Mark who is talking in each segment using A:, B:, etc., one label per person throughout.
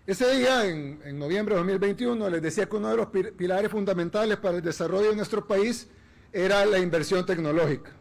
A: Ese día, en noviembre de 2021, les decía que uno de los pilares fundamentales para el desarrollo de nuestro país era la inversión tecnológica.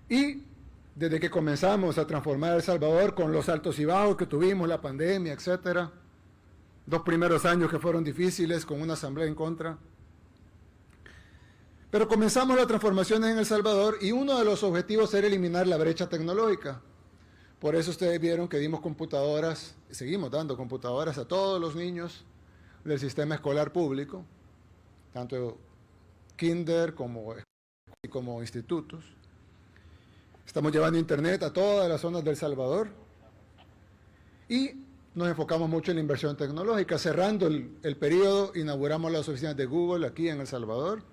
A: Y desde que comenzamos a transformar El Salvador con los altos y bajos que tuvimos, la pandemia, etcétera, 2 primeros años que fueron difíciles con una asamblea en contra, pero comenzamos las transformaciones en El Salvador y uno de los objetivos era eliminar la brecha tecnológica. Por eso ustedes vieron que dimos computadoras, seguimos dando computadoras a todos los niños del sistema escolar público, tanto kinder como institutos. Estamos llevando internet a todas las zonas de El Salvador y nos enfocamos mucho en la inversión tecnológica. Cerrando el periodo, inauguramos las oficinas de Google aquí en El Salvador.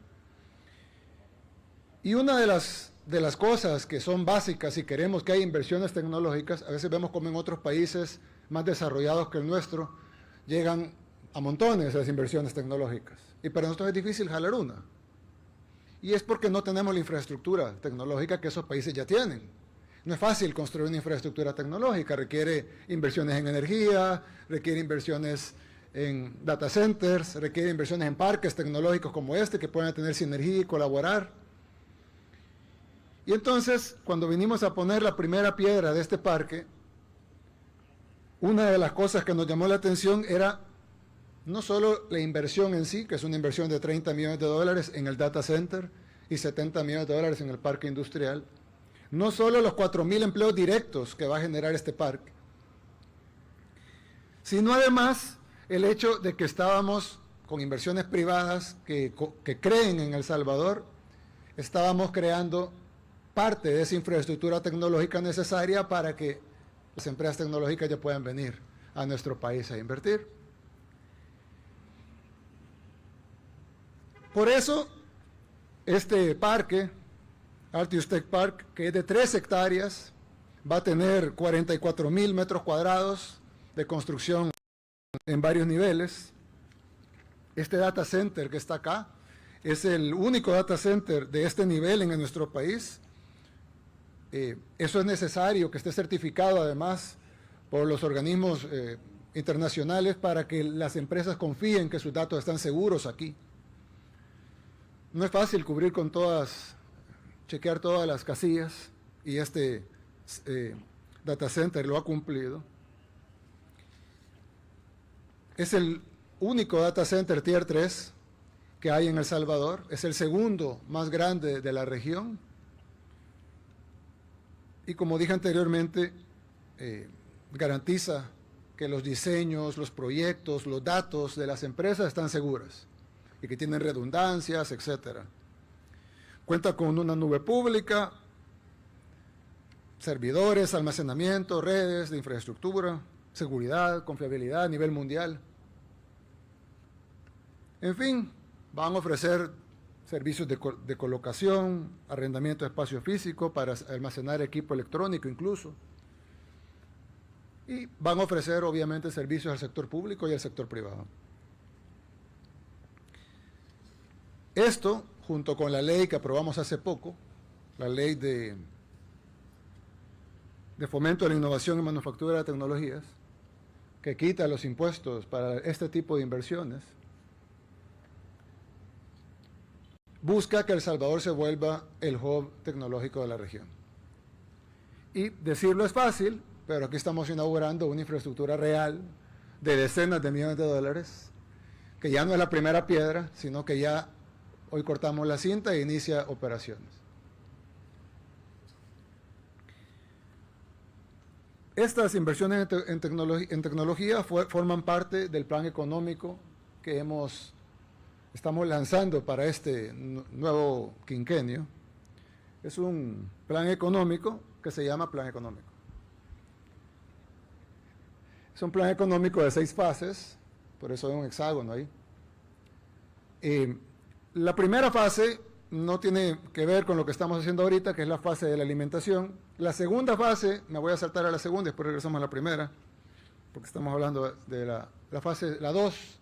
A: Y una de las cosas que son básicas si queremos que haya inversiones tecnológicas, a veces vemos como en otros países más desarrollados que el nuestro, llegan a montones las inversiones tecnológicas. Y para nosotros es difícil jalar una. Y es porque no tenemos la infraestructura tecnológica que esos países ya tienen. No es fácil construir una infraestructura tecnológica, requiere inversiones en energía, requiere inversiones en data centers, requiere inversiones en parques tecnológicos como este que puedan tener sinergia y colaborar. Y entonces, cuando vinimos a poner la primera piedra de este parque, una de las cosas que nos llamó la atención era no solo la inversión en sí, que es una inversión de $30 millones en el data center y $70 millones en el parque industrial, no solo los 4,000 empleos directos que va a generar este parque, sino además el hecho de que estábamos con inversiones privadas que creen en El Salvador, estábamos creando parte de esa infraestructura tecnológica necesaria para que las empresas tecnológicas ya puedan venir a nuestro país a invertir. Por eso, este parque, Altius Tech Park, que es de 3 hectáreas, va a tener 44,000 metros cuadrados de construcción en varios niveles. Este data center que está acá es el único data center de este nivel en nuestro país. Eso es necesario que esté certificado además por los organismos internacionales para que las empresas confíen que sus datos están seguros aquí. No es fácil cubrir con chequear todas las casillas y este data center lo ha cumplido. Es el único data center Tier 3 que hay en El Salvador, es el segundo más grande de la región. Y como dije anteriormente, garantiza que los diseños, los proyectos, los datos de las empresas están seguras y que tienen redundancias, etc. Cuenta con una nube pública, servidores, almacenamiento, redes de infraestructura, seguridad, confiabilidad a nivel mundial. En fin, van a ofrecer servicios de colocación, arrendamiento de espacio físico para almacenar equipo electrónico incluso. Y van a ofrecer obviamente servicios al sector público y al sector privado. Esto, junto con la ley que aprobamos hace poco, la ley de fomento de la innovación y manufactura de tecnologías, que quita los impuestos para este tipo de inversiones, busca que El Salvador se vuelva el hub tecnológico de la región. Y decirlo es fácil, pero aquí estamos inaugurando una infraestructura real de decenas de millones de dólares, que ya no es la primera piedra, sino que ya hoy cortamos la cinta e inicia operaciones. Estas inversiones en tecnología forman parte del plan económico que estamos lanzando para este nuevo quinquenio. Es un plan económico que se llama Plan Económico. Es un plan económico de 6 fases, por eso hay un hexágono ahí. La primera fase no tiene que ver con lo que estamos haciendo ahorita, que es la fase de la alimentación. La segunda fase, me voy a saltar a la segunda y después regresamos a la primera, porque estamos hablando de la fase, la 2,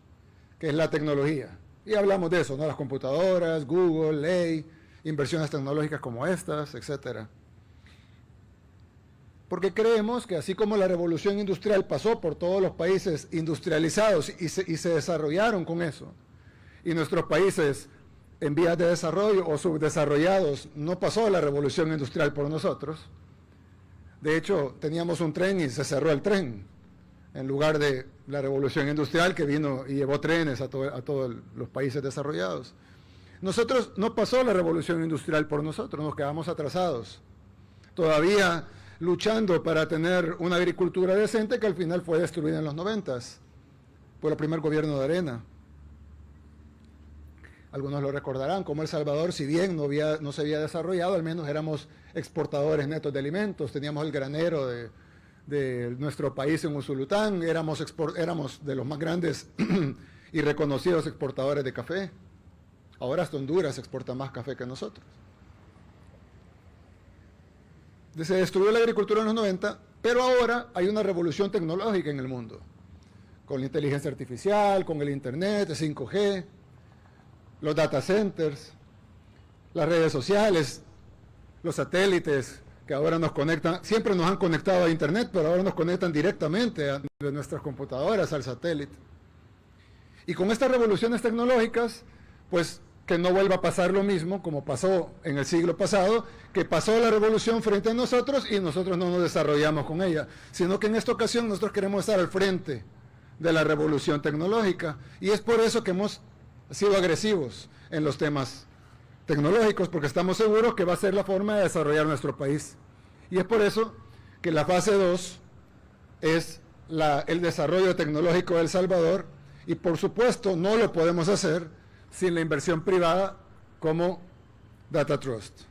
A: que es la tecnología. Y hablamos de eso, ¿no? Las computadoras, Google, ley, inversiones tecnológicas como estas, etc. porque creemos que así como la revolución industrial pasó por todos los países industrializados y se desarrollaron con eso, y nuestros países en vías de desarrollo o subdesarrollados no pasó la revolución industrial por nosotros. De hecho, teníamos un tren y se cerró el tren, en lugar de la revolución industrial que vino y llevó trenes a todos los países desarrollados. Nosotros no pasó la revolución industrial por nosotros, nos quedamos atrasados, todavía luchando para tener una agricultura decente que al final fue destruida en los 90s por el primer gobierno de Arena. Algunos lo recordarán, como El Salvador, si bien no se había desarrollado, al menos éramos exportadores netos de alimentos, teníamos el granero de nuestro país en Usulután, éramos de los más grandes y reconocidos exportadores de café. Ahora hasta Honduras exporta más café que nosotros. Se destruyó la agricultura en los 90, pero ahora hay una revolución tecnológica en el mundo, con la inteligencia artificial, con el internet, el 5G, los data centers, las redes sociales, los satélites que ahora nos conectan, siempre nos han conectado a internet, pero ahora nos conectan directamente de nuestras computadoras al satélite. Y con estas revoluciones tecnológicas, pues que no vuelva a pasar lo mismo como pasó en el siglo pasado, que pasó la revolución frente a nosotros y nosotros no nos desarrollamos con ella, sino que en esta ocasión nosotros queremos estar al frente de la revolución tecnológica, y es por eso que hemos sido agresivos en los temas tecnológicos, porque estamos seguros que va a ser la forma de desarrollar nuestro país. Y es por eso que la fase 2 es el desarrollo tecnológico de El Salvador, y por supuesto no lo podemos hacer sin la inversión privada como Data Trust.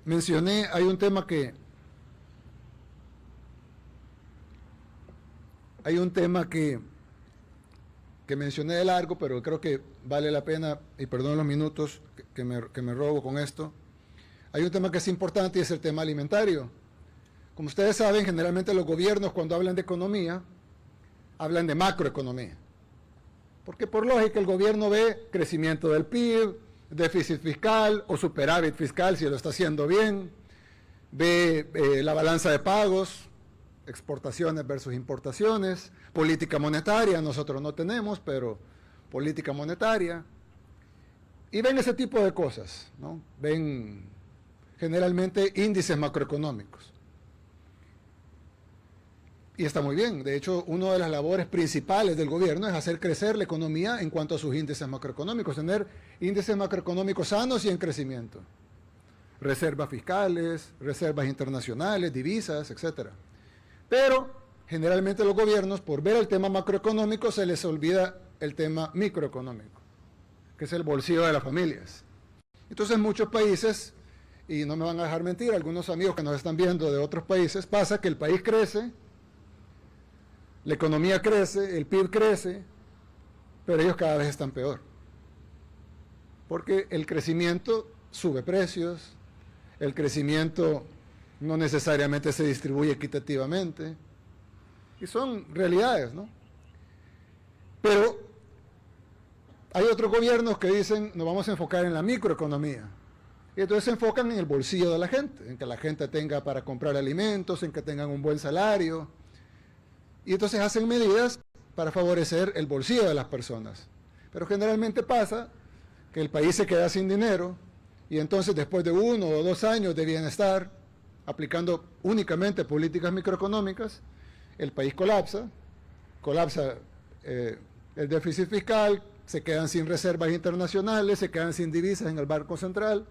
A: Mencioné, hay un tema que mencioné de largo, pero creo que vale la pena, y perdón los minutos que me robo con esto. Hay un tema que es importante y es el tema alimentario. Como ustedes saben, generalmente los gobiernos cuando hablan de economía, hablan de macroeconomía. Porque por lógica el gobierno ve crecimiento del PIB, déficit fiscal o superávit fiscal si lo está haciendo bien, ve la balanza de pagos, exportaciones versus importaciones, política monetaria, nosotros no tenemos, pero política monetaria, y ven ese tipo de cosas, ¿no? Ven generalmente índices macroeconómicos. Y está muy bien, de hecho, una de las labores principales del gobierno es hacer crecer la economía en cuanto a sus índices macroeconómicos, tener índices macroeconómicos sanos y en crecimiento. Reservas fiscales, reservas internacionales, divisas, etcétera. Pero generalmente los gobiernos, por ver el tema macroeconómico, se les olvida el tema microeconómico, que es el bolsillo de las familias. Entonces en muchos países, y no me van a dejar mentir, algunos amigos que nos están viendo de otros países, pasa que el país crece, la economía crece, el PIB crece, pero ellos cada vez están peor. Porque el crecimiento sube precios, el crecimiento no necesariamente se distribuye equitativamente, y son realidades, ¿no? Pero hay otros gobiernos que dicen, nos vamos a enfocar en la microeconomía, y entonces se enfocan en el bolsillo de la gente, en que la gente tenga para comprar alimentos, en que tengan un buen salario, y entonces hacen medidas para favorecer el bolsillo de las personas. Pero generalmente pasa que el país se queda sin dinero, y entonces después de 1 o 2 años de bienestar, aplicando únicamente políticas microeconómicas, el país colapsa el déficit fiscal, se quedan sin reservas internacionales, se quedan sin divisas en el Banco Central,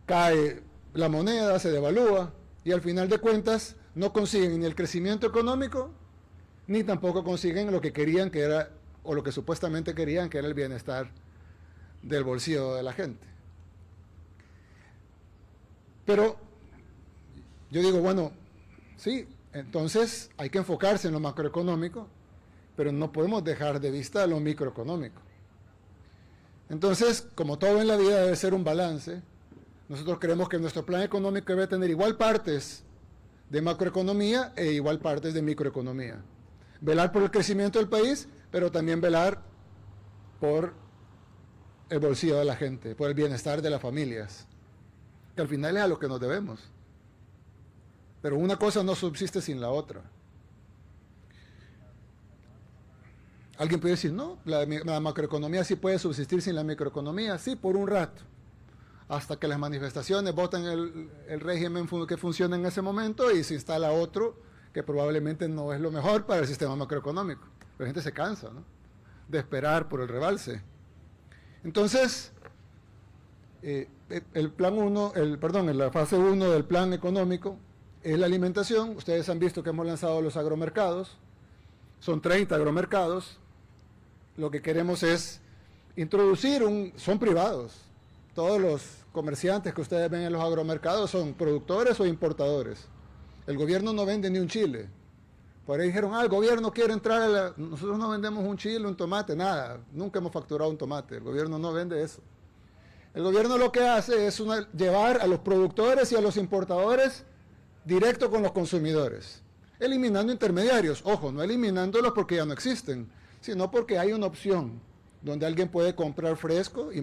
A: cae la moneda, se devalúa, y al final de cuentas no consiguen ni el crecimiento económico, ni tampoco consiguen lo que querían que era, o lo que supuestamente querían que era el bienestar del bolsillo de la gente. Pero yo digo, bueno, sí, entonces hay que enfocarse en lo macroeconómico, pero no podemos dejar de vista lo microeconómico. Entonces, como todo en la vida debe ser un balance, nosotros creemos que nuestro plan económico debe tener igual partes de macroeconomía e igual partes de microeconomía. Velar por el crecimiento del país, pero también velar por el bolsillo de la gente, por el bienestar de las familias. que al final es a lo que nos debemos. Pero una cosa no subsiste sin la otra. Alguien puede decir, no, la macroeconomía sí puede subsistir sin la microeconomía. Sí, por un rato. Hasta que las manifestaciones voten el régimen que funciona en ese momento y se instala otro que probablemente no es lo mejor para el sistema macroeconómico. La gente se cansa, ¿no?, de esperar por el rebalse. Entonces, el plan 1, en la fase 1 del plan económico es la alimentación. Ustedes han visto que hemos lanzado los agromercados. Son 30 agromercados. Lo que queremos es introducir son privados. Todos los comerciantes que ustedes ven en los agromercados son productores o importadores. El gobierno no vende ni un chile. Por ahí dijeron, el gobierno quiere entrar Nosotros no vendemos un chile, un tomate, nada. Nunca hemos facturado un tomate. El gobierno no vende eso. El gobierno lo que hace es llevar a los productores y a los importadores directo con los consumidores, eliminando intermediarios. Ojo, no eliminándolos porque ya no existen, sino porque hay una opción donde alguien puede comprar fresco y